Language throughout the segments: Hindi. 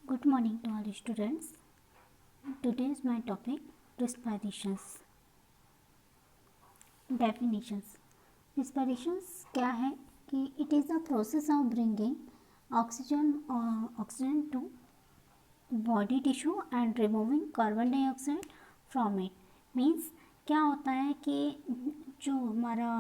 Good morning to all students. Today is my topic respirations. Definitions. Respirations क्या है कि it is the process of bringing oxygen to body tissue and removing carbon dioxide from it. Means क्या होता है कि जो हमारा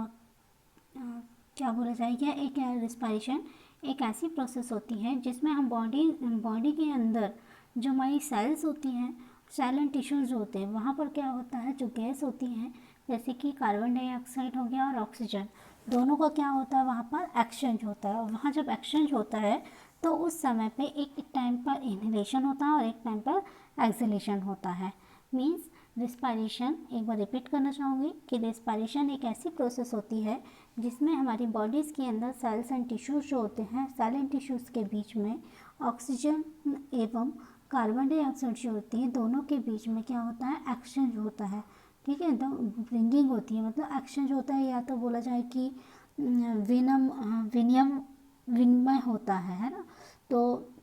क्या बोला जाएगा, एक रिस्पायरेशन एक ऐसी प्रोसेस होती है जिसमें हम बॉडी के अंदर जो हमारी सेल्स होती हैं, सेल एंड टिश्यूज होते हैं, वहाँ पर क्या होता है, जो गैस होती है जैसे कि कार्बन डाइऑक्साइड हो गया और ऑक्सीजन, दोनों का क्या होता है, वहाँ पर एक्सचेंज होता है। और वहाँ जब एक्सचेंज होता है तो उस समय पे एक टाइम पर इनहेलेशन होता है और एक टाइम पर एक्सहेलेशन होता है। मीन्स रिस्पायरेशन, एक बार रिपीट करना चाहूँगी कि रिस्पायरेशन एक ऐसी प्रोसेस होती है जिसमें हमारी बॉडीज़ के अंदर सेल्स एंड टिश्यूज जो होते हैं, सेल एंड टिश्यूज़ के बीच में ऑक्सीजन एवं कार्बन डाइऑक्साइड जो होती है, दोनों के बीच में क्या होता है, एक्सचेंज होता है। ठीक है, तो ब्रिंगिंग होती है, मतलब एक्सचेंज होता है, या तो बोला जाए कि विनिमय होता है ना। तो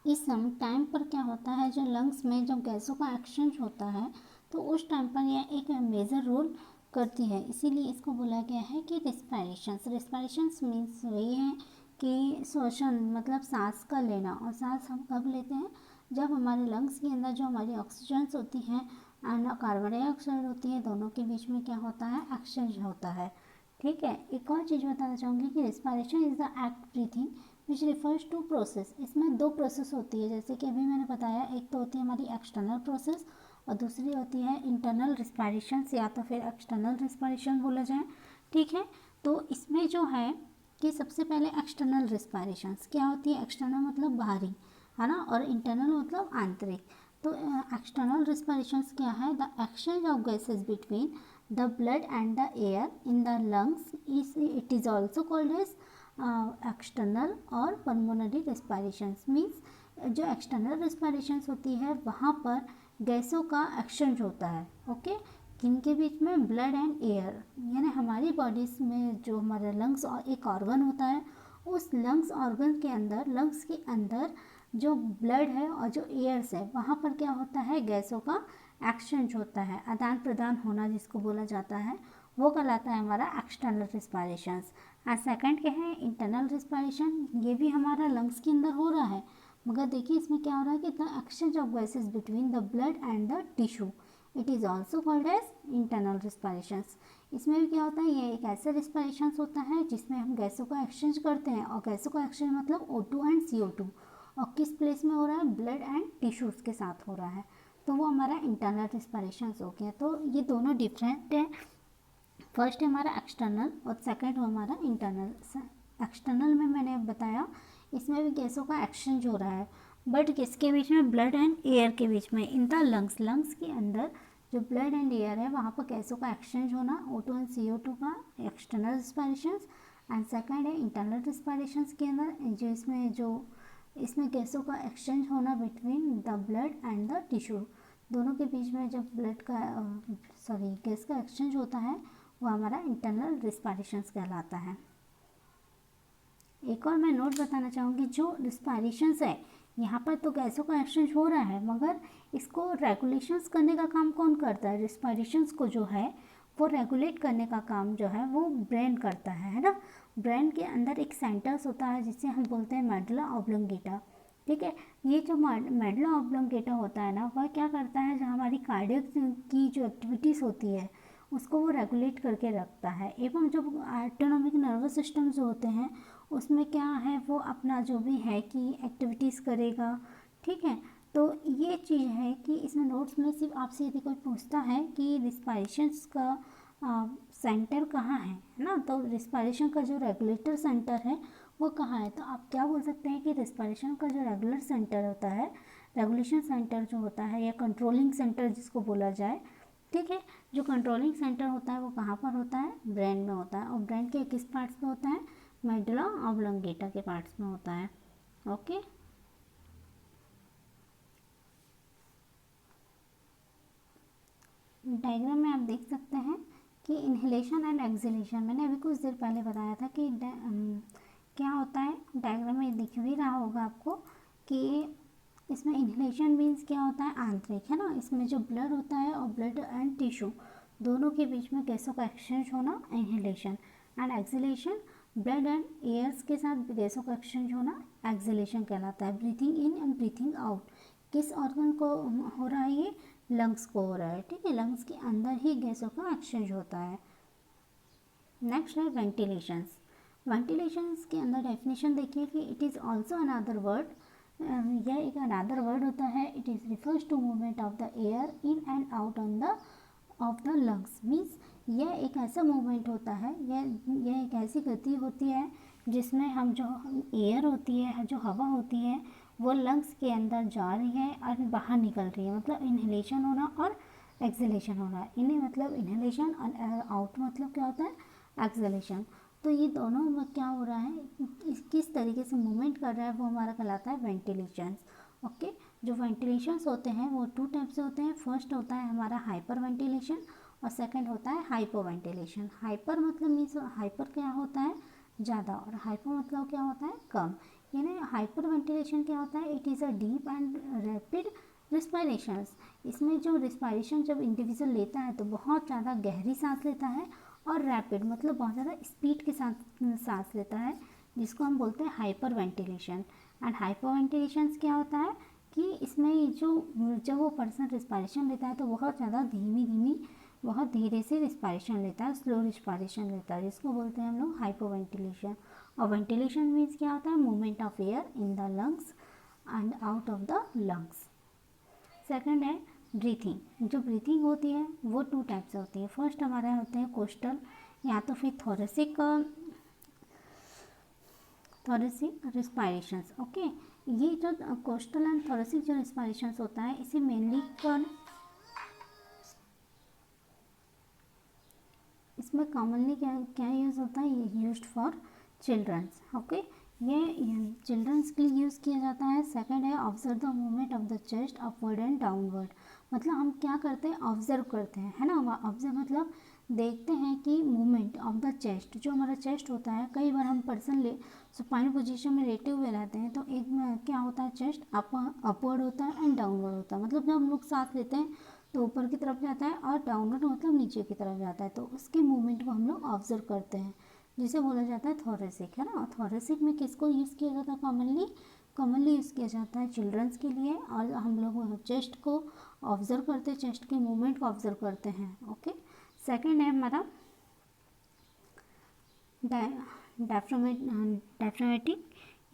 इस टाइम पर क्या होता है, जो लंग्स में जब गैसों का एक्सचेंज होता है तो उस टाइम पर यह एक मेजर रोल करती है, इसीलिए इसको बोला गया है कि रिस्पायरेशंस मीन्स वही है कि श्वसन, मतलब सांस का लेना। और सांस हम कब लेते हैं, जब हमारे लंग्स के अंदर जो हमारी ऑक्सीजन्स होती हैं एंड कार्बन डाइऑक्साइड होती है, दोनों के बीच में क्या होता है, एक्सचेंज होता है। ठीक है, एक और चीज़ बताना चाहूँगी कि respiration is the act breathing which refers to process. इसमें दो प्रोसेस होती है, जैसे कि अभी मैंने बताया, एक तो होती है हमारी एक्सटर्नल प्रोसेस और दूसरी होती है इंटरनल रिस्पायरेशंस, या तो फिर एक्सटर्नल रिस्पायरेशन बोला जाए। ठीक है, तो इसमें जो है कि सबसे पहले एक्सटर्नल रिस्पायरेशंस क्या होती है, एक्सटर्नल मतलब बाहरी, है ना, और इंटरनल मतलब आंतरिक। तो एक्सटर्नल रिस्पायरेशंस क्या है, the exchange of gases between the blood and the air in the lungs it is also called as external और पल्मोनरी रिस्पायरेशंस। मीन्स जो एक्सटर्नल रिस्पायरेशंस होती है वहाँ पर गैसों का एक्सचेंज होता है। ओके, किनके बीच में, ब्लड एंड एयर, यानी हमारी बॉडीज़ में जो हमारा लंग्स और एक ऑर्गन होता है, उस लंग्स ऑर्गन के अंदर, लंग्स के अंदर जो ब्लड है और जो एयर्स है, वहाँ पर क्या होता है, गैसों का एक्सचेंज होता है, आदान प्रदान होना जिसको बोला जाता है, वो कहलाता है हमारा एक्सटर्नल रिस्पायरेशंस। और सेकंड क्या है, इंटरनल रिस्पायरेशन, ये भी हमारा लंग्स के अंदर हो रहा है, मगर देखिए इसमें क्या हो रहा है कि the exchange of gases between the blood and the tissue it is also called as internal respirations. इसमें भी क्या होता है, ये एक ऐसा रिस्पायरेशंस होता है जिसमें हम गैसों का एक्सचेंज करते हैं, और गैसों का एक्सचेंज मतलब O2 एंड CO2, और किस प्लेस में हो रहा है, ब्लड एंड टिश्यूज़ के साथ हो रहा है, तो वो हमारा इंटरनल रिस्पायरेशंस हो गया। तो ये दोनों डिफरेंट है, फर्स्ट है हमारा एक्सटर्नल और सेकंड हमारा इंटरनल। एक्सटर्नल में मैंने बताया इसमें भी गैसों का एक्सचेंज हो रहा है, बट किसके बीच में, ब्लड एंड एयर के बीच में, इन द लंग्स के अंदर जो ब्लड एंड एयर है वहाँ पर गैसों का एक्सचेंज होना, O2 एंड CO2 का, एक्सटर्नल रिस्पायरेशंस। एंड सेकंड है इंटरनल रिस्पायरेशंस के अंदर जो इसमें गैसों का एक्सचेंज होना between the blood and the tissue, दोनों के बीच में जब गैस का एक्सचेंज होता है वो हमारा इंटरनल रिस्पायरेशंस कहलाता है। एक और मैं नोट बताना चाहूँगी, जो रिस्पायरेशंस है यहाँ पर तो गैसों का एक्सचेंज हो रहा है, मगर इसको रेगुलेशंस करने का काम कौन करता है, रिस्पायरेशंस को जो है वो रेगुलेट करने का काम जो है वो ब्रेन करता है ना। ब्रेन के अंदर एक सेंटर्स होता है जिसे हम बोलते हैं मेडुला ऑब्लोंगेटा। ठीक है, ये जो मेडुला ऑब्लोंगेटा होता है ना, वह क्या करता है, जो हमारी कार्डियक की जो एक्टिविटीज़ होती है उसको वो रेगुलेट करके रखता है, एवं जो ऑटोनॉमिक नर्वस सिस्टम जो होते हैं उसमें क्या है, वो अपना जो भी है कि एक्टिविटीज़ करेगा। ठीक है, तो ये चीज़ है कि इसमें नोट्स में सिर्फ आपसे यदि कोई पूछता है कि रिस्पायरेशंस का सेंटर कहाँ है ना, तो रिस्पायरेशन का जो रेगुलेटर सेंटर है वो कहाँ है, तो आप क्या बोल सकते हैं कि रिस्पायरेशन का जो रेगुलर सेंटर होता है, रेगुलेशन सेंटर जो होता है, या कंट्रोलिंग सेंटर जिसको बोला जाए। ठीक है, जो कंट्रोलिंग सेंटर होता है वो कहाँ पर होता है, ब्रेन में होता है, और ब्रेन के किस पार्ट्स में होता है, मेडुला ऑब्लोंगेटा के पार्ट्स में होता है। ओके, डायग्राम में आप देख सकते हैं कि इन्हेलेशन एंड एक्सहेलेशन, मैंने अभी कुछ देर पहले बताया था कि क्या होता है, डायग्राम में दिख भी रहा होगा आपको कि इसमें इन्हेलेशन मीन्स क्या होता है, आंतरिक, है ना, इसमें जो ब्लड होता है और ब्लड एंड टिश्यू दोनों के बीच में गैसों का एक्सचेंज होना inhalation. And exhalation, blood and airs के साथ गैसों का एक्सचेंज होना एक्सहेलेशन कहलाता है। Breathing in and breathing out, किस ऑर्गन को हो रहा है, ये लंग्स को हो रहा है, ठीक है, लंग्स के अंदर ही गैसों का एक्सचेंज होता है। नेक्स्ट है वेंटिलेशंस। वेंटिलेशंस के अंदर डेफिनेशन देखिए कि it is also another word, यह एक अनदर वर्ड होता है। It is refers to movement of the air in and out on the of the lungs. Means यह एक ऐसा मूवमेंट होता है, यह एक ऐसी गति होती है जिसमें हम जो एयर होती है, जो हवा होती है, वो लंग्स के अंदर जा रही है और बाहर निकल रही है, मतलब इन्हेलेशन होना और एक्सहेलेशन होना। इन्हें मतलब इन्हेलेशन और आउट मतलब क्या होता है, एक्सहेलेशन। तो ये दोनों में क्या हो रहा है, किस तरीके से मूवमेंट कर रहा है, वो हमारा कहलाता है वेंटिलेशंस। ओके, जो वेंटिलेशंस होते हैं वो 2 टाइप से होते हैं। फर्स्ट होता है हमारा हाइपर वेंटिलेशन और सेकंड होता है हाइपो वेंटिलेशन। हाइपर मतलब मीन्स हाइपर क्या होता है, ज़्यादा, और हाइपो मतलब क्या होता है, कम। यानी हाइपर वेंटिलेशन क्या होता है, it is a deep and rapid respirations. इसमें जो रिस्पायरेशन जब इंडिविजुअल लेता है तो बहुत ज़्यादा गहरी सांस लेता है, और रैपिड मतलब बहुत ज़्यादा स्पीड के साथ सांस लेता है, जिसको हम बोलते हैं hyper ventilation. And hyper ventilation क्या होता है कि इसमें जो जब वो पर्सन रिस्पायरेशन लेता है तो बहुत ज़्यादा बहुत धीरे से रिस्पायरेशन लेता है, स्लो रिस्पायरेशन लेता है, जिसको बोलते हैं हम लोग हाइपर वेंटिलेशन। और वेंटिलेशन मीन्स क्या होता है, movement of air in the lungs and out of the lungs. Second है ब्रीथिंग। जो ब्रीथिंग होती है वो 2 टाइप से होती है। फर्स्ट हमारे होते हैं कोस्टल या तो फिर थोरेसिक रिस्पायरेशंस। ओके, ये जो कोस्टल एंड थोरेसिक जो रिस्पायरेशंस होता है, इसे मेनली इसमें कॉमनली क्या क्या यूज़ होता है, ये यूज्ड फॉर चिल्ड्रंस। ओके, ये चिल्ड्रंस के लिए यूज़ किया जाता है। सेकंड है observe the movement of the chest upward and downward. मतलब हम क्या करते हैं, ऑब्जर्व करते हैं, है ना, ऑब्जर्व मतलब देखते हैं कि मूवमेंट ऑफ द चेस्ट, जो हमारा चेस्ट होता है, कई बार हम पर्सन सुपाइन पोजीशन में लेटे हुए रहते हैं तो एक में क्या होता है, चेस्ट अपवर्ड होता है एंड डाउनवर्ड होता है। मतलब जब हम लोग सांस लेते हैं तो ऊपर की तरफ जाता है और डाउनवर्ड मतलब नीचे की तरफ जाता है, तो उसके मूवमेंट को हम लोग ऑब्जर्व करते हैं, जिसे बोला जाता है थोरेसिक, है ना। थोरेसिक में किसको यूज़ किया जाता है, कॉमनली यूज़ किया जाता है चिल्ड्रंस के लिए, और हम लोग चेस्ट को ऑब्जर्व करते हैं, चेस्ट के मूवमेंट को ऑब्जर्व करते हैं। ओके, सेकेंड है हमारा डायफ्रामेटिक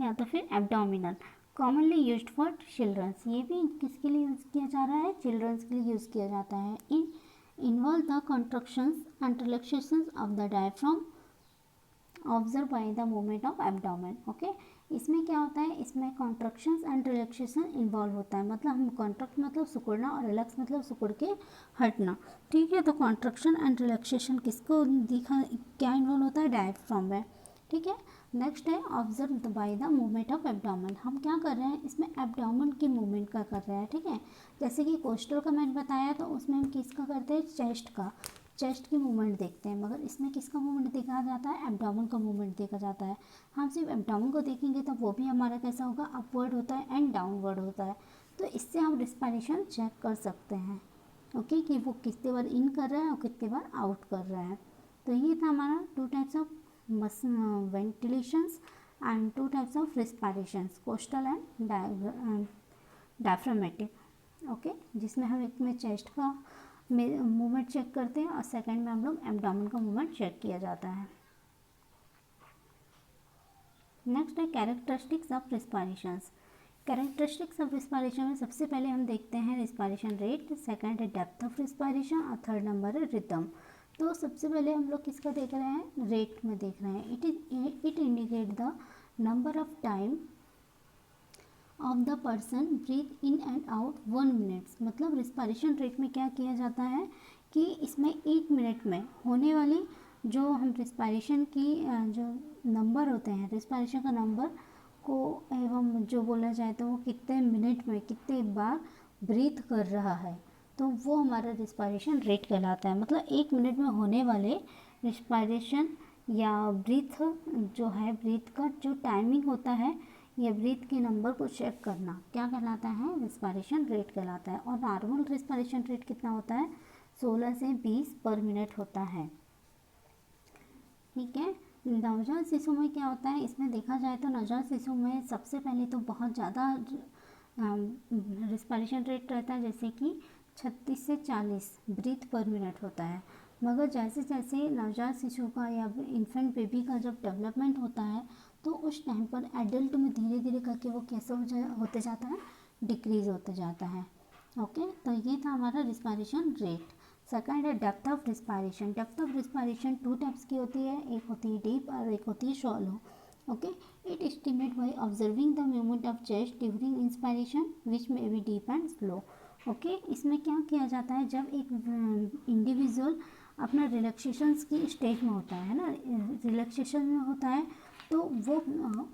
या तो फिर abdominal, commonly used for childrens. ये भी किसके लिए यूज़ किया जा रहा है, चिल्ड्रंस के लिए यूज़ किया जाता है। Involve the contractions and relaxations of the diaphragm observe by the movement of abdomen. Okay, इसमें क्या होता है, इसमें कॉन्ट्रक्शंस एंड रिलैक्सेशन इन्वॉल्व होता है। मतलब हम कॉन्ट्रैक्ट मतलब सिकुड़ना और रिलैक्स मतलब सिकुड़ के हटना, ठीक है। तो कॉन्ट्रक्शन एंड रिलैक्सेशन किसको दिखा क्या इन्वॉल्व होता है, डायफ्राम में, ठीक है। नेक्स्ट है observe by the movement of abdomen. हम क्या कर रहे हैं, इसमें एब्डोमेन की मूवमेंट का कर रहे हैं, ठीक है। जैसे कि कोस्टल का मैंने बताया तो उसमें हम किसका करते हैं, चेस्ट की मूवमेंट देखते हैं, मगर इसमें किसका मूवमेंट देखा जाता है, एब्डोमेन का मूवमेंट देखा जाता है। हम सिर्फ एब्डोमेन को देखेंगे तो वो भी हमारा कैसा होगा, अपवर्ड होता है एंड डाउनवर्ड होता है। तो इससे हम रिस्पायरेशन चेक कर सकते हैं, ओके, कि वो कितने बार इन कर रहा है और कितने बार आउट कर रहा है। तो ये था हमारा 2 types of ventilations and 2 types of respirations, costal and diaphragmatic. Okay, जिसमें हम एक में चेस्ट का मूवमेंट चेक करते हैं और सेकंड में हम लोग एब्डोमेन का मूवमेंट चेक किया जाता है। नेक्स्ट है characteristics of respirations. Characteristics of respiration में सबसे पहले हम देखते हैं रिस्पायरेशन रेट, सेकंड है डेप्थ ऑफ रिस्पायरेशन और थर्ड नंबर है रिदम। तो सबसे पहले हम लोग किसका देख रहे हैं, रेट में देख रहे हैं। It indicate the number of time of the person breath in and out 1 minutes. मतलब रिस्पायरेशन रेट में क्या किया जाता है कि इसमें 1 मिनट में होने वाली जो हम रिस्पायरेशन की जो नंबर होते हैं, रिस्पायरेशन का नंबर को एवं जो बोला जाए तो वो कितने मिनट में कितने बार ब्रीथ कर रहा है, तो वो हमारा रिस्पायरेशन रेट कहलाता है। मतलब 1 मिनट में होने वाले रिस्पायरेशन या ब्रीथ जो है, ब्रीथ का जो टाइमिंग होता है या ब्रीथ के नंबर को चेक करना क्या कहलाता है, रेस्पिरेशन रेट कहलाता है। और नॉर्मल रेस्पिरेशन रेट कितना होता है, 16 से 20 पर मिनट होता है। ठीक है। नवजात शिशु में क्या होता है, इसमें देखा जाए तो नवजात शिशु में सबसे पहले तो बहुत ज़्यादा रेस्पिरेशन रेट रहता है, जैसे कि 36 से 40 ब्रीथ पर मिनट होता है। मगर जैसे जैसे नवजात शिशु का या इन्फेंट बेबी का जब डेवलपमेंट होता है तो उस टाइम पर एडल्ट में धीरे धीरे करके वो कैसे होते जाता है, डिक्रीज होते जाता है। ओके, तो ये था हमारा रेस्पिरेशन रेट। सेकंड है depth of respiration. Depth of respiration 2 types की होती है, एक होती है डीप और एक होती है shallow. Okay, it estimate by observing the movement of chest during inspiration which may be deep and slow. Okay, इसमें क्या किया जाता है, जब एक इंडिविजुअल अपना रिलैक्सेशंस की स्टेज में होता है ना, रिलैक्सेशन में होता है, तो वो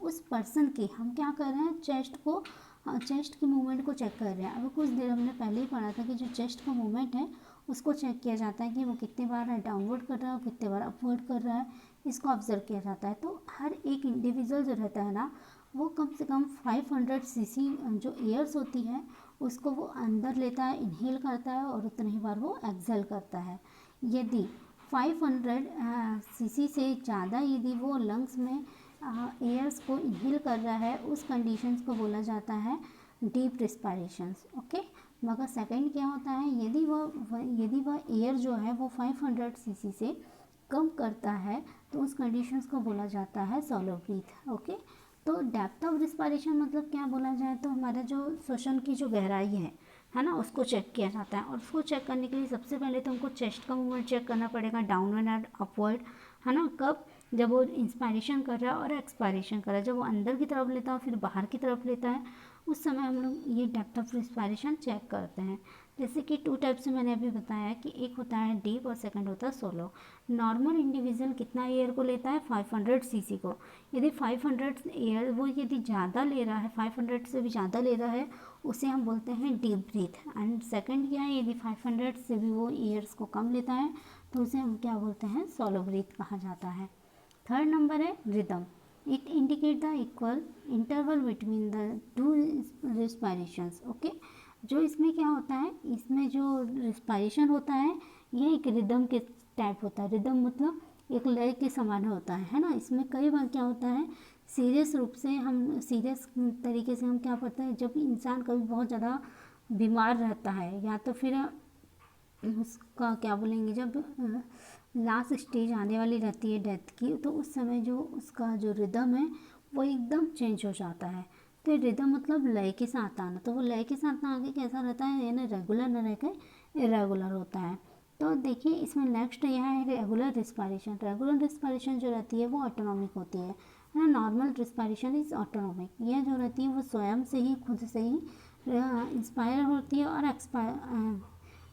उस पर्सन की हम क्या कर रहे हैं, चेस्ट की मूवमेंट को चेक कर रहे हैं। अभी कुछ देर हमने पहले ही पढ़ा था कि जो चेस्ट का मूवमेंट है उसको चेक किया जाता है कि वो कितने बार डाउनवर्ड कर रहा है और कितने बार अपवर्ड कर रहा है, इसको ऑब्जर्व किया जाता है। तो हर एक इंडिविजुअल जो रहता है ना, वो कम से कम 500 सीसी जो एयर्स होती है उसको वो अंदर लेता है, इनहेल करता है और उतनी ही बार वो एक्सहेल करता है। यदि 500 सीसी से ज़्यादा यदि वो लंग्स में एयर्स को इनहेल कर रहा है, उस कंडीशंस को बोला जाता है डीप रिस्पायरेशंस। ओके, मगर सेकंड क्या होता है, यदि वह एयर जो है वो 500 सीसी से कम करता है तो उस कंडीशंस को बोला जाता है सॉलो ब्रीथ। ओके, तो डेप्थ ऑफ रिस्पायरेशन मतलब क्या बोला जाए तो हमारा जो श्वसन की जो गहराई है ना, उसको चेक किया जाता है। और उसको चेक करने के लिए सबसे पहले तो हमको चेस्ट का मूवमेंट चेक करना पड़ेगा, डाउनवर्ड एंड अपवर्ड, है ना। कब, जब वो इंस्पायरेशन कर रहा है और एक्सपायरेशन कर रहा है, जब वो अंदर की तरफ लेता है फिर बाहर की तरफ लेता है, उस समय हम लोग ये डेप्थ ऑफ रिस्पायरेशन चेक करते हैं। जैसे कि 2 टाइप से मैंने अभी बताया कि एक होता है डीप और सेकंड होता है सोलो। नॉर्मल इंडिविजुअल कितना एयर को लेता है, 500 सीसी को। यदि 500 एयर वो यदि ज़्यादा ले रहा है, 500 से भी ज़्यादा ले रहा है, उसे हम बोलते हैं डीप ब्रीथ। एंड सेकंड क्या है, यदि 500 से भी वो एयर्स को कम लेता है तो उसे हम क्या बोलते हैं, सोलो ब्रीथ कहा जाता है। थर्ड नंबर है rhythm. It indicate the equal interval between the 2 respirations. Okay, जो इसमें क्या होता है, इसमें जो रिस्पायरेशन होता है ये एक रिदम के टाइप होता है। रिदम मतलब एक लय के समान होता है ना। इसमें कई बार क्या होता है, सीरियस तरीके से हम क्या करते हैं, जब इंसान कभी बहुत ज़्यादा बीमार रहता है या तो फिर उसका क्या बोलेंगे, जब लास्ट स्टेज आने वाली रहती है डेथ की, तो उस समय जो उसका जो रिदम है वो एकदम चेंज हो जाता है। तो रिदम मतलब लय के साथ आना, तो वो लय के साथ आगे कैसा रहता है, यानी रेगुलर न रहकर इरेगुलर होता है। तो देखिए इसमें नेक्स्ट यह है रेगुलर रिस्पायरेशन। रेगुलर रिस्पायरेशन जो रहती है वो ऑटोनॉमिक होती है ना। नॉर्मल रिस्पायरेशन इज ऑटोनॉमिक, यह जो रहती है वो स्वयं से ही, खुद से ही इंस्पायर होती है और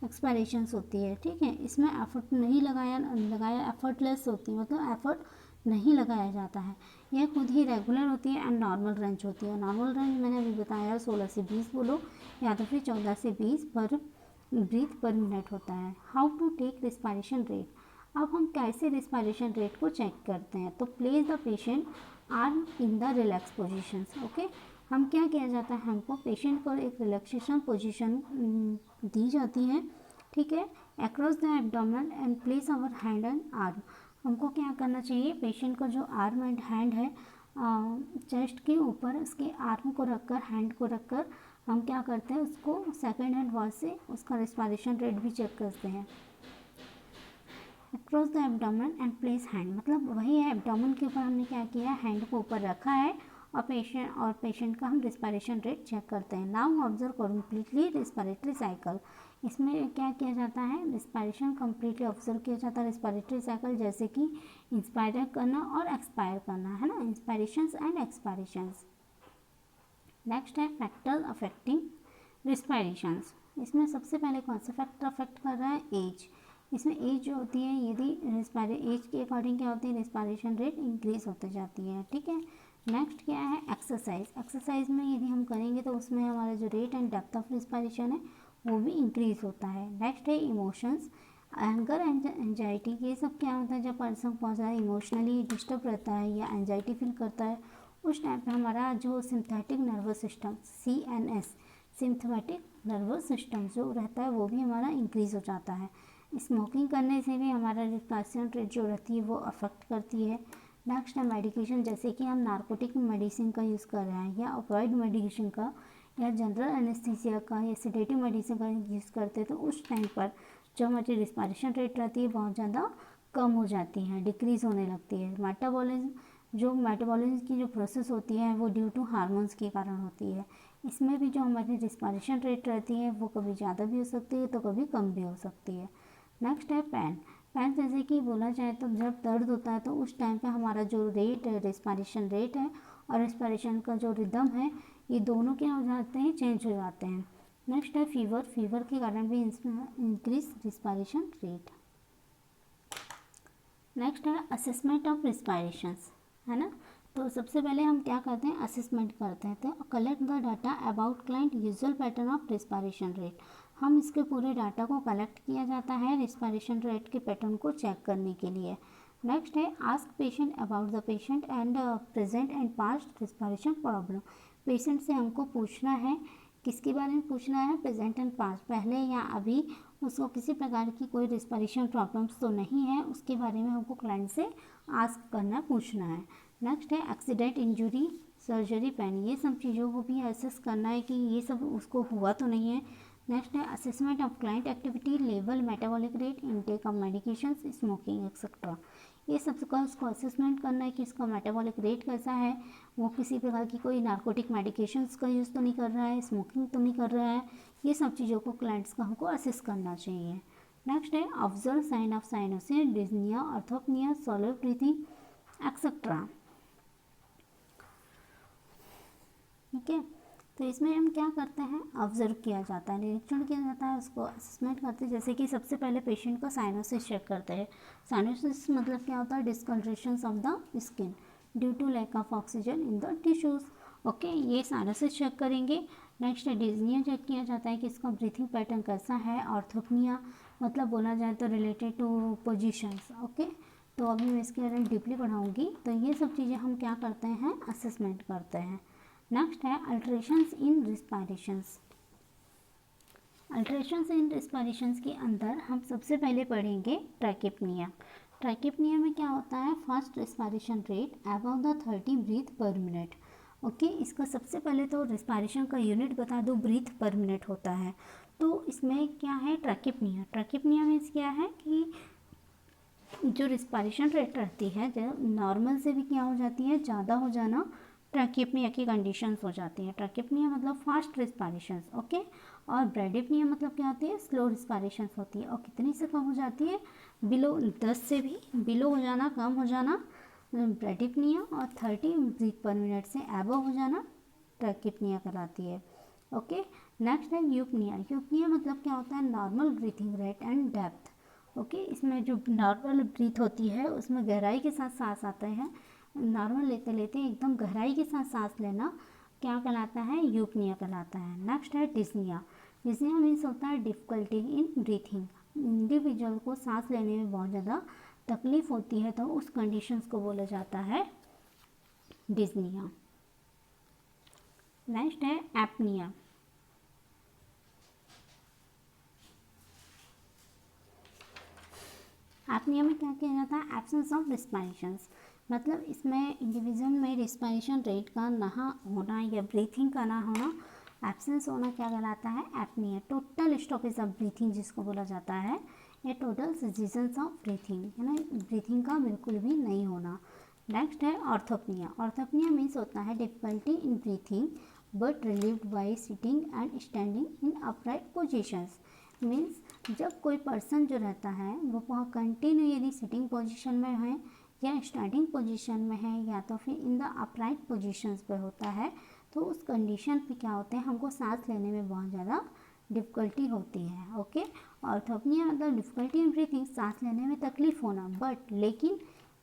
एक्सपायरेशंस होती है। ठीक है, इसमें एफर्ट नहीं लगाया एफर्टलेस होती है, मतलब एफर्ट नहीं लगाया जाता है। यह खुद ही रेगुलर होती है एंड नॉर्मल रेंज होती है। नॉर्मल रेंज मैंने अभी बताया 16 से 20 बोलो या तो फिर 14 से 20 पर ब्रीथ पर मिनट होता है। How to take respiration rate. अब हम कैसे रिस्पायरेशन रेट को चेक करते हैं, तो place the patient arm in the relax positions. Okay, हम क्या किया जाता है, हमको पेशेंट को एक रिलैक्सेशन पोजीशन दी जाती है। ठीक है, across the abdomen and place our hand and arm. हमको क्या करना चाहिए, पेशेंट का जो आर्म एंड हैंड है चेस्ट के ऊपर उसके आर्म को रखकर, हैंड को रखकर हम क्या करते हैं, उसको सेकंड हैंड वॉच से उसका रिस्पायरेशन रेट भी चेक करते हैं। Across the abdomen and place hand, मतलब वही है, एब्डोमेन के ऊपर हमने क्या किया है, हैंड को ऊपर रखा है और पेशेंट का हम रिस्पायरेशन रेट चेक करते हैं। Now observe completely respiratory cycle. इसमें क्या किया जाता है, रिस्पायरेशन कम्प्लीटली ऑब्जर्व किया जाता है रिस्पायरेटरी साइकिल, जैसे कि इंस्पायर करना और एक्सपायर करना, है ना, इंस्पायरेशंस एंड एक्सपायरेशंस। नेक्स्ट है फैक्टर अफेक्टिंग रिस्पायरेशंस। इसमें सबसे पहले कौन सा फैक्टर अफेक्ट कर रहा है, एज। इसमें एज जो होती है, यदि एज के अकॉर्डिंग क्या होती है, रिस्पायरेशन रेट इंक्रीज होते जाती है। ठीक है, नेक्स्ट क्या है, एक्सरसाइज। एक्सरसाइज में यदि हम करेंगे तो उसमें हमारा जो rate and depth of respiration है वो भी इंक्रीज होता है। नेक्स्ट है इमोशंस, एंगर एंजाइटी। ये सब क्या होता है, जब पर्सन बहुत ज़्यादा इमोशनली डिस्टर्ब रहता है या एंजाइटी फील करता है, उस टाइम पे हमारा जो synthetic nervous system CNS sympathetic nervous system जो रहता है वो भी हमारा इंक्रीज़ हो जाता है। स्मोकिंग करने से भी हमारा रिस्पायरेशन रेट जो रहती है वो अफेक्ट करती है। नेक्स्ट है मेडिकेशन, जैसे कि हम नार्कोटिक मेडिसिन का यूज़ कर रहे हैं या ऑपियोइड मेडिकेशन का या जनरल एनेस्थीसिया का या सेडेटिव मेडिसिन का यूज़ करते हैं, तो उस टाइम पर जो हमारी रिस्पायरेशन रेट रहती है बहुत ज़्यादा कम हो जाती है, डिक्रीज़ होने लगती है। मेटाबॉलिज्म की जो प्रोसेस होती है वो ड्यू टू हार्मोन्स के कारण होती है। इसमें भी जो हमारी रिस्पायरेशन रेट रहती है वो कभी ज़्यादा भी हो सकती है तो कभी कम भी हो सकती है। नेक्स्ट है पेन। जैसे कि बोला जाए तो जब दर्द होता है तो उस टाइम पे हमारा जो रेट है, रिस्पायरेशन रेट है और रिस्पायरेशन का जो रिदम है, ये दोनों क्या हो जाते हैं, चेंज हो जाते हैं। नेक्स्ट है फीवर के कारण भी इंक्रीज रिस्पायरेशन रेट। नेक्स्ट है असेसमेंट ऑफ रिस्पायरेशंस, है ना। तो सबसे पहले हम क्या करते हैं, असेसमेंट करते हैं। तो collect the data about client usual pattern of respiration rate. हम इसके पूरे डाटा को कलेक्ट किया जाता है रिस्पायरेशन रेट के पैटर्न को चेक करने के लिए। नेक्स्ट है ask patient about the patient and present and past respiration problem. Patient से हमको पूछना है, किसके बारे में पूछना है, प्रेजेंट एंड पास्ट, पहले या अभी उसको किसी प्रकार की कोई रिस्पायरेशन प्रॉब्लम्स तो नहीं है, उसके बारे में हमको क्लाइंट से आस्क करना, पूछना है। नेक्स्ट है एक्सीडेंट, इंजरी, सर्जरी, पेन, ये सब चीज़ों को भी असेस करना है कि ये सब उसको हुआ तो नहीं है। नेक्स्ट है assessment of client activity level, metabolic rate, intake of medications, smoking etcetera. ये सब का उसको असेसमेंट करना है कि इसका मेटाबॉलिक रेट कैसा है, वो किसी प्रकार की कोई नार्कोटिक मेडिकेशंस का यूज़ तो नहीं कर रहा है, स्मोकिंग तो नहीं कर रहा है। ये सब चीज़ों को क्लाइंट्स का हमको असेस करना चाहिए। नेक्स्ट है observe sign of cyanosis, dyspnoea, orthopnoea, shallow breathing etcetera. ठीक है, तो इसमें हम क्या करते हैं, ऑब्जर्व किया जाता है, निरीक्षण किया जाता है, उसको असेसमेंट करते हैं। जैसे कि सबसे पहले पेशेंट का साइनोसिस चेक करते हैं। साइनोसिस मतलब क्या होता है, discolourations of the skin due to lack of oxygen in the tissues. Okay, ये साइनोसिस चेक करेंगे। नेक्स्ट डिस्निया चेक किया जाता है कि इसका ब्रीथिंग पैटर्न कैसा है। ऑर्थोपनिया मतलब बोला जाए तो रिलेटेड टू पोजिशंस। ओके, तो अभी मैं इसके बारे में डीपली पढ़ाऊँगी। तो ये सब चीज़ें हम क्या करते हैं, असेसमेंट करते हैं। नेक्स्ट है अल्ट्रेशंस इन रिस्पायरेशंस। अल्ट्रेशंस इन रिस्पायरेशंस के अंदर हम सबसे पहले पढ़ेंगे ट्रैकिपनिया। ट्रैकिपनिया में क्या होता है, fast respiration rate above the 30 breath per minute. Okay, इसका सबसे पहले तो रिस्पायरेशन का यूनिट बता दो, ब्रीथ पर मिनट होता है। तो इसमें क्या है, ट्रैकिपनिया। ट्रैकिपनिया मीन्स क्या है कि जो रिस्पायरेशन रेट रहती है जो नॉर्मल से भी क्या हो जाती है, ज़्यादा हो जाना, ट्रैकिपनिया की कंडीशंस हो जाती हैं। ट्रैकिपनिया मतलब फास्ट रिस्पायरेशंस। ओके, और ब्रैडिपनिया मतलब क्या होती है, स्लो रिस्पायरेशंस होती है। और कितनी से कम हो जाती है, बिलो 10 से भी बिलो हो जाना, कम हो जाना ब्रैडिपनिया, और 30 ब्रीथ पर मिनट से एबव हो जाना ट्रैकिपनिया कहलाती है। ओके, नेक्स्ट है यूपनिया। यूपनिया मतलब क्या होता है, normal breathing rate and depth. Okay, इसमें जो नॉर्मल ब्रीथ होती है उसमें गहराई के साथ सांस आता है। नॉर्मल लेते लेते एकदम गहराई के साथ सांस लेना क्या कहलाता है, यूपनिया कहलाता है। नेक्स्ट है डिस्निया। डिस्निया मीन्स होता है डिफ़िकल्टी इन ब्रीथिंग। इंडिविजुअल को सांस लेने में बहुत ज़्यादा तकलीफ होती है तो उस कंडीशंस को बोला जाता है डिस्निया। नेक्स्ट है एपनिया। एपनिया में क्या किया जाता है, एब्सेंस ऑफ रिस्पायरेशंस। मतलब इसमें इंडिविजुअल में रिस्पायरेशन रेट का ना होना या ब्रीथिंग का ना होना, एब्सेंस होना क्या कहलाता है, apnoea. Total stoppage of breathing जिसको बोला जाता है, या टोटल सेसेशन ऑफ ब्रीथिंग, है ना, ब्रीथिंग का बिल्कुल भी नहीं होना। नेक्स्ट है ऑर्थोपनिया। ऑर्थोपनिया मीन्स होता है difficulty in breathing but relieved by sitting and standing in upright positions. Means जब कोई पर्सन जो रहता है वो कंटिन्यू यदि सिटिंग पोजीशन में है या स्टैंडिंग पोजीशन में है या तो फिर इन द अपराइट पोजीशंस पे होता है, तो उस कंडीशन पे क्या होते हैं, हमको सांस लेने में बहुत ज़्यादा डिफ़िकल्टी होती है। ओके, ऑर्थोपनिया मतलब डिफ़िकल्टी इन ब्रीथिंग, सांस लेने में तकलीफ होना, बट लेकिन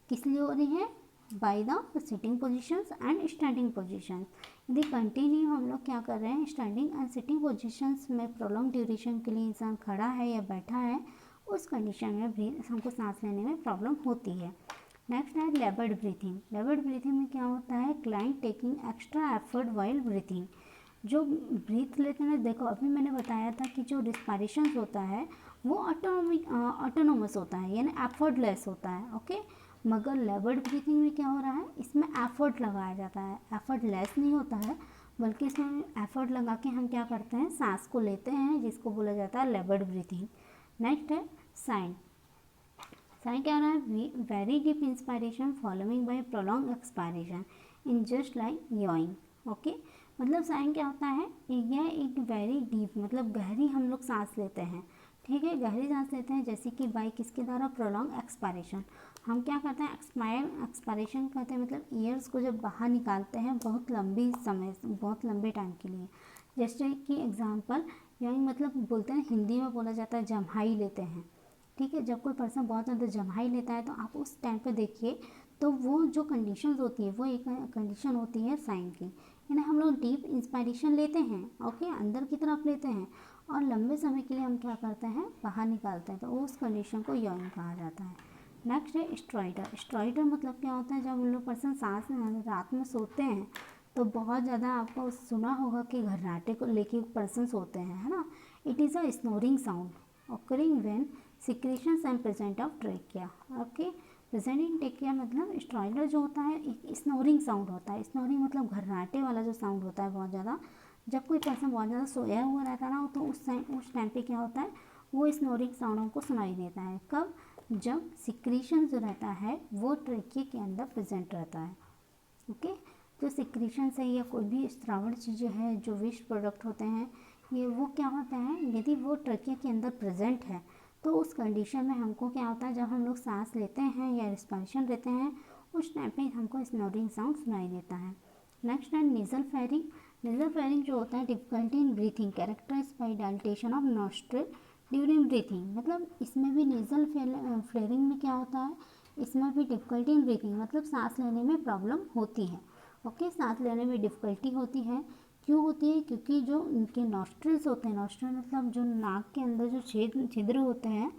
किस लिए हो रही है, by the sitting positions and standing positions. यदि कंटिन्यू हम लोग क्या कर रहे हैं, स्टैंडिंग एंड सिटिंग पोजीशंस में प्रोलॉन्ग ड्यूरेशन के लिए इंसान खड़ा है या बैठा है, उस कंडीशन में भी हमको सांस लेने में प्रॉब्लम होती है। नेक्स्ट है लेबर्ड ब्रीथिंग। लेबर्ड ब्रीथिंग में क्या होता है, client taking extra effort while breathing. जो ब्रीथ लेते हैं, देखो अभी मैंने बताया था कि जो रिस्पायरेशन होता है वो ऑटोनोमस होता है, यानी एफर्टलेस होता है, ओके। मगर लेबर्ड ब्रीथिंग में क्या हो रहा है, इसमें एफर्ट लगाया जाता है, एफर्टलेस नहीं होता है, बल्कि इसमें एफर्ट लगा के हम क्या करते हैं, सांस को लेते हैं, जिसको बोला जाता है लेबर्ड ब्रीथिंग। नेक्स्ट है साइन। साइन क्या हो रहा है, very deep inspiration following bye prolong expiration in just like yawing, okay. मतलब साइन क्या होता है, यह एक वेरी डीप मतलब गहरी हम लोग सांस लेते हैं, ठीक है, गहरी सांस लेते हैं, जैसे कि बाई किसके द्वारा, प्रोलॉन्ग एक्सपायरेशन। हम क्या करते हैं, एक्सपायरेशन करते हैं, मतलब ईयर्स को जब बाहर निकालते हैं बहुत लंबी समय, बहुत लंबे टाइम के लिए। जैसे कि एग्जांपल यानी मतलब बोलते हैं, हिंदी में बोला जाता है जम्हाई लेते हैं, ठीक है। जब कोई पर्सन बहुत ज़्यादा जम्हाई लेता है तो आप उस टाइम पे देखिए, तो वो जो कंडीशंस होती है वो एक कंडीशन होती है साइन की, यानी हम लोग डीप इंस्पायरेशन लेते हैं, ओके, अंदर की तरफ लेते हैं, और लंबे समय के लिए हम क्या करते हैं, बाहर निकालते हैं, तो उस कंडीशन को यॉइंग कहा जाता है। नेक्स्ट है स्ट्राइडर। स्ट्राइडर मतलब क्या होता है, जब हम लोग पर्सन सांस रात में सोते हैं तो बहुत ज़्यादा आपको सुना होगा कि घर्राटे को लेके पर्सन सोते हैं, है ना। It is a snoring sound occurring when secretions and present of trachea, okay. Present in trachea मतलब स्ट्राइडर जो होता है एक स्नोरिंग साउंड होता है, स्नोरिंग मतलब घर्राटे वाला जो साउंड होता है बहुत ज़्यादा, जब कोई पर्सन बहुत ज़्यादा सोया हुआ रहता है ना, तो उस टाइम पे क्या होता है, वो स्नोरिंग साउंड हमको सुनाई देता है। कब, जब सिक्रीशन जो रहता है वो ट्रेकिया के अंदर प्रेजेंट रहता है, ओके। जो सिक्रीशन है या कोई भी श्रावण चीज़ें हैं जो वेस्ट प्रोडक्ट होते हैं, ये वो क्या होता है, यदि वो ट्रेकिया के अंदर प्रेजेंट है तो उस कंडीशन में हमको क्या होता है, जब हम लोग सांस लेते हैं या रिस्पायरेशन लेते हैं उस टाइम पे हमको स्नोरिंग साउंड सुनाई देता है। नेक्स्ट है नेजल फेयरिंग। नेजल फेयरिंग जो होता है difficulty in breathing characterise by dilatation of nostril during breathing. मतलब इसमें भी नेजल फ्लेयरिंग में क्या होता है, इसमें भी डिफिकल्टी इन ब्रीथिंग मतलब सांस लेने में प्रॉब्लम होती है, ओके। सांस लेने में डिफ़िकल्टी होती है, क्यों होती है, क्योंकि जो उनके नॉस्ट्रिल्स होते हैं, नॉस्ट्रिल मतलब जो नाक के अंदर जो छिद्र होते हैं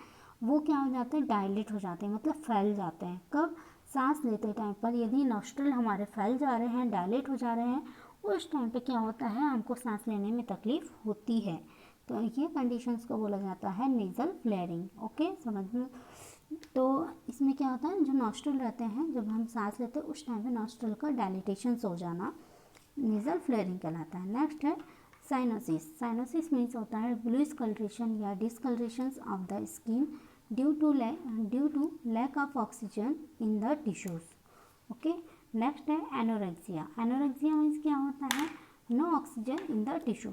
वो क्या हो जाते हैं, डायलेट हो जाते हैं, मतलब फैल जाते हैं। कब, सांस लेते टाइम पर यदि नॉस्ट्रिल हमारे फैल जा रहे हैं, डायलेट हो जा रहे हैं, उस टाइम पे क्या होता है, हमको सांस लेने में तकलीफ़ होती है। तो ये कंडीशंस को बोला जाता है नेज़ल फ्लेयरिंग, ओके, समझ में। तो इसमें क्या होता है, जो नॉस्ट्रल रहते हैं जब हम सांस लेते हैं उस टाइम पे नॉस्ट्रल का डायलिटेशन हो जाना नेजल फ्लेयरिंग कहलाता है। नेक्स्ट है साइनोसिस। साइनोसिस मीन्स होता है ब्लूइश कलरेशन या discolouration of the skin due to lack of oxygen in the tissues, okay. Next है एनोरेक्सिया। एनोरेक्सिया मीन्स क्या होता है, no oxygen in the tissue.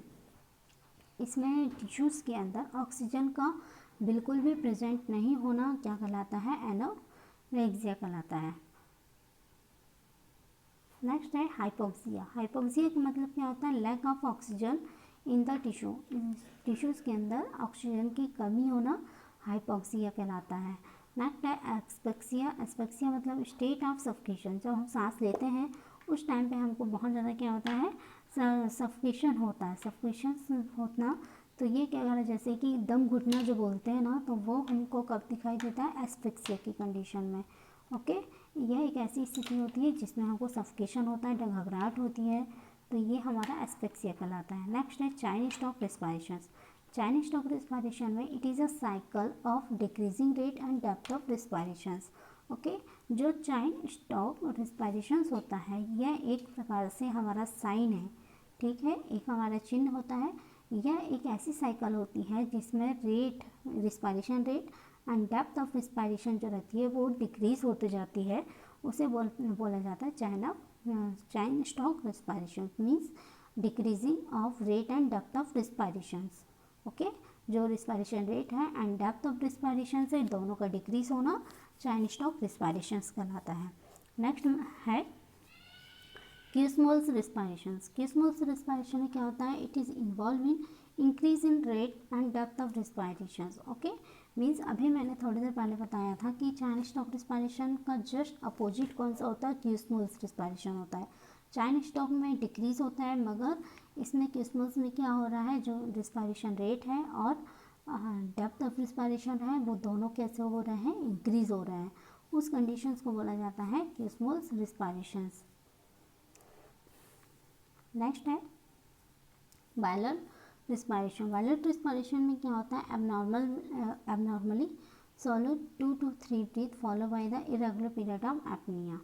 इसमें टिश्यूज़ के अंदर ऑक्सीजन का बिल्कुल भी प्रेजेंट नहीं होना क्या कहलाता है, एनोरेक्सिया कहलाता है। नेक्स्ट है हाइपोक्सिया। हाइपोक्सिया का मतलब क्या होता है, lack of oxygen in the tissue, tissues के अंदर ऑक्सीजन की कमी होना हाइपोक्सिया कहलाता है। नेक्स्ट है एस्पेक्सिया। एस्पेक्सिया मतलब स्टेट ऑफ सफोकेशन। जब हम सांस लेते हैं उस टाइम पे हमको बहुत ज़्यादा क्या होता है, सफोकेशन होता है, सफोकेशन होना। तो ये क्या कह रहा है, जैसे कि दम घुटना जो बोलते हैं ना, तो वो हमको कब दिखाई देता है, एस्पेक्सिया की कंडीशन में, ओके। यह एक ऐसी स्थिति होती है जिसमें हमको सफोकेशन होता है, घबराहट होती है, तो ये हमारा एस्पेक्सिया कहलाता है। नेक्स्ट है Cheyne Stokes respiration. Cheyne Stokes respiration में it is a cycle of decreasing rate and depth of respirations, okay. जो चाइन स्टॉक रेस्पायरेशन होता है यह एक प्रकार से हमारा साइन है, ठीक है, एक हमारा चिन्ह होता है। यह एक ऐसी साइकिल होती है जिसमें rate, respiration rate and depth of respiration जो रहती है वो डिक्रीज होते जाती है, उसे बोला जाता है Cheyne Stokes respiration means decreasing of rate and depth of respirations, okay. जो रिस्पायरेशन रेट है एंड डेप्थ ऑफ रिस्पायरेशन से दोनों का डिक्रीज होना चाइन स्टॉक रिस्पायरेशंस कहलाता है। नेक्स्ट है क्यूस्मोल्स रिस्पायरेशन। क्यूस्मोल्स रिस्पायरेशन में क्या होता है, it is involve in increase in rate and depth of respiration, okay. Means अभी मैंने थोड़ी देर पहले बताया था कि चाइन स्टॉक रिस्पायरेशन का जस्ट अपोजिट कौन सा होता है, क्यूस्मोल्स रिस्पायरेशन होता है। चाइन स्टॉक में डिक्रीज होता है, मगर इसमें क्यूस्मोल्स में क्या हो रहा है, जो रिस्पायरेशन रेट है और डेप्थ ऑफ रिस्पायरेशन है वो दोनों कैसे हो रहे हैं, इंक्रीज हो रहे हैं। उस कंडीशंस को बोला जाता है क्यूस्मोल्स रिस्पायरेशंस। नेक्स्ट है बायलर रिस्पायरेशन। बायलर रिस्पायरेशन में क्या होता है, abnormally shallow 2 to 3 breath follow by the irregular period of apnoea.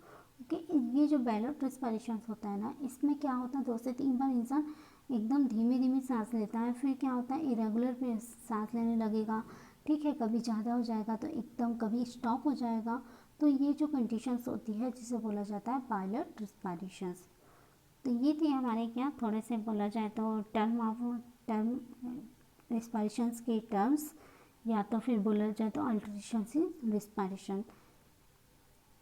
Okay, ये जो बायलर रिस्पायरेशन होता है ना, इसमें क्या होता है 2 से 3 बार इंसान एकदम धीमे धीमे सांस लेता है, फिर क्या होता है इरेगुलर सांस लेने लगेगा, ठीक है, कभी ज़्यादा हो जाएगा तो एकदम कभी स्टॉप हो जाएगा। तो ये जो कंडीशंस होती है जिसे बोला जाता है बायलर रिस्पायरेशंस। तो ये थी हमारे क्या थोड़े से बोला जाए तो टर्म रिस्पायरेशंस के टर्म्स, या तो फिर बोला जाए तो अल्टरेशंस इन रिस्पायरेशन।